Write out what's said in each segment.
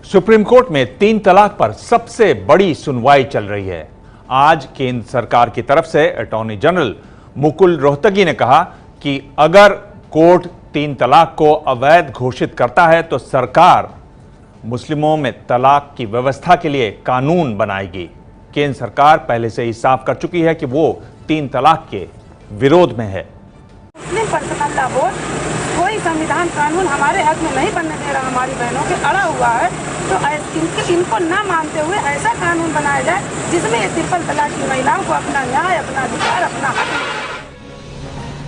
Supreme court में 3 तलाक पर सबसे बड़ी सुनवाई चल रही है। आज केंद्र सरकार की तरफ से अटॉर्नी जनरल मुकुल रोहतगी ने कहा कि अगर कोर्ट 3 तलाक को अवैध घोषित करता है तो सरकार मुस्लिमों में तलाक की व्यवस्था के लिए कानून बनाएगी। केंद्र सरकार पहले से ही साफ कर चुकी है कि वो 3 तलाक के विरोध में है। मुस्लिम पर्सनल लॉ बोर्ड कोई संविधान कानून हमारे हक में नहीं बनने दे रहा, हमारी बहनों के अड़ा हुआ है, तो इनको ना मानते हुए ऐसा कानून बनाया जाए जिसमें ट्रिपल तलाक की महिलाओं को अपना न्याय, अपना अधिकार, अपना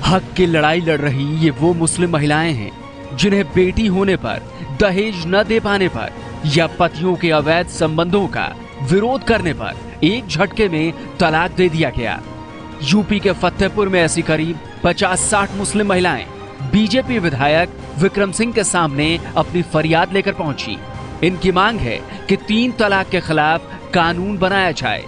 हक की लड़ाई लड़ रही ये वो मुस्लिम महिलाएं हैं जिन्हें बेटी होने पर, दहेज न दे पाने पर या पतियों के अवैध संबंधों का विरोध करने पर एक झटके में तलाक दे दिया गया। यूपी के फतेहपुर में ऐसी करीब 50-60 मुस्लिम महिलाएं बीजेपी विधायक विक्रम सिंह के सामने अपनी फरियाद लेकर पहुंची। इनकी मांग है कि 3 तलाक के खिलाफ कानून बनाया जाए।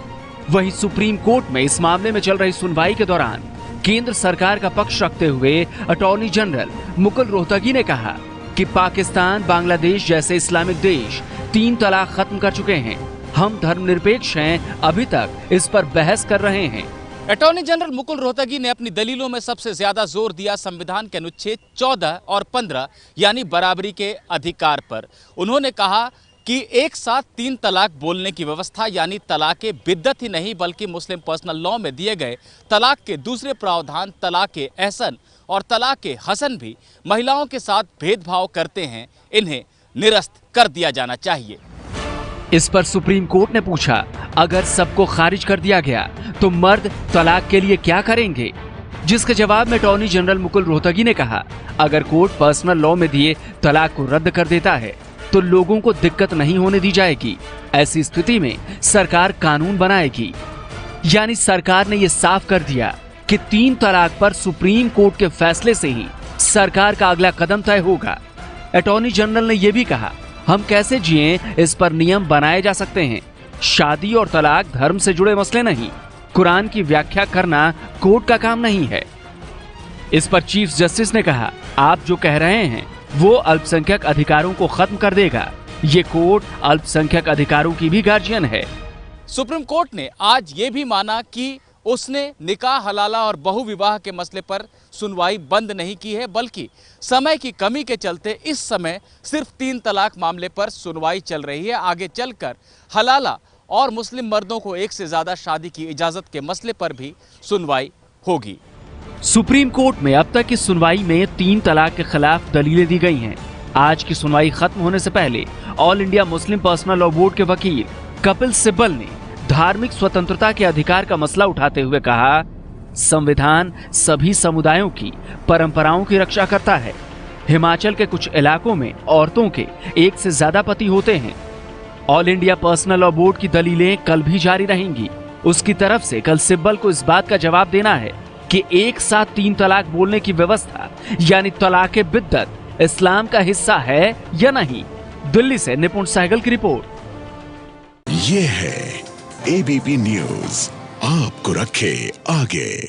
वहीं सुप्रीम कोर्ट में इस मामले में चल रही सुनवाई के दौरान केंद्र सरकार का पक्ष रखते हुए अटॉर्नी जनरल मुकुल रोहतगी ने कहा कि पाकिस्तान, बांग्लादेश जैसे इस्लामिक देश 3 तलाक खत्म कर चुके हैं। हम धर्मनिरपेक्ष हैं, अभी तक इस पर बहस कर रहे हैं। अटॉर्नी जनरल मुकुल रोहतगी ने अपनी दलीलों में सबसे ज्यादा जोर दिया संविधान के अनुच्छेद 14 और 15 यानी बराबरी के अधिकार पर। उन्होंने कहा कि एक साथ 3 तलाक बोलने की व्यवस्था यानी तलाक बिद्दत ही नहीं बल्कि मुस्लिम पर्सनल लॉ में दिए गए तलाक के दूसरे प्रावधान तलाक एहसन और तलाक हसन भी महिलाओं के साथ भेदभाव करते हैं, इन्हें निरस्त कर दिया जाना चाहिए। इस पर सुप्रीम कोर्ट ने पूछा, अगर सबको खारिज कर दिया गया तो मर्द तलाक के लिए क्या करेंगे? जिसके जवाब में अटॉर्नी जनरल मुकुल रोहतगी ने कहा, अगर कोर्ट पर्सनल लॉ में दिए तलाक को रद्द कर देता है तो लोगों को दिक्कत नहीं होने दी जाएगी। ऐसी स्थिति में सरकार कानून बनाएगी। यानी सरकार ने यह साफ कर दिया कि 3 तलाक पर सुप्रीम कोर्ट के फैसले से ही सरकार का अगला कदम तय होगा। अटॉर्नी जनरल ने यह भी कहा, हम कैसे जिएं इस पर नियम बनाए जा सकते हैं। शादी और तलाक धर्म से जुड़े मसले नहीं, कुरान की व्याख्या करना कोर्ट का काम नहीं है। इस पर चीफ जस्टिस ने कहा, आप जो कह रहे हैं वो अल्पसंख्यक अधिकारों को खत्म कर देगा। ये कोर्ट अल्पसंख्यक अधिकारों की भी गार्जियन है। सुप्रीम कोर्ट ने आज ये भी माना कि उसने निकाह हलाला और बहुविवाह के मसले पर सुनवाई बंद नहीं की है, बल्कि समय की कमी के चलते इस समय सिर्फ 3 तलाक मामले पर सुनवाई चल रही है। आगे चलकर हलाला और मुस्लिम मर्दों को एक से ज्यादा शादी की इजाजत के मसले पर भी सुनवाई होगी। सुप्रीम कोर्ट में अब तक की सुनवाई में 3 तलाक के खिलाफ दलीलें दी गई हैं। आज की सुनवाई खत्म होने से पहले all India Muslim personal law board के वकील कपिल सिब्बल ने धार्मिक स्वतंत्रता के अधिकार का मसला उठाते हुए कहा, संविधान सभी समुदायों की परंपराओं की रक्षा करता है। हिमाचल के कुछ इलाकों में औरतों के 1 से ज्यादा पति होते हैं। All India personal law board की दलीलें कल भी जारी रहेंगी। उसकी तरफ से कल सिब्बल को इस बात का जवाब देना है कि एक साथ 3 तलाक बोलने की व्यवस्था यानी तलाक बिद्दत इस्लाम का हिस्सा है या नहीं। दिल्ली से निपुण सहगल की रिपोर्ट। ये है एबीपी न्यूज, आपको रखे आगे।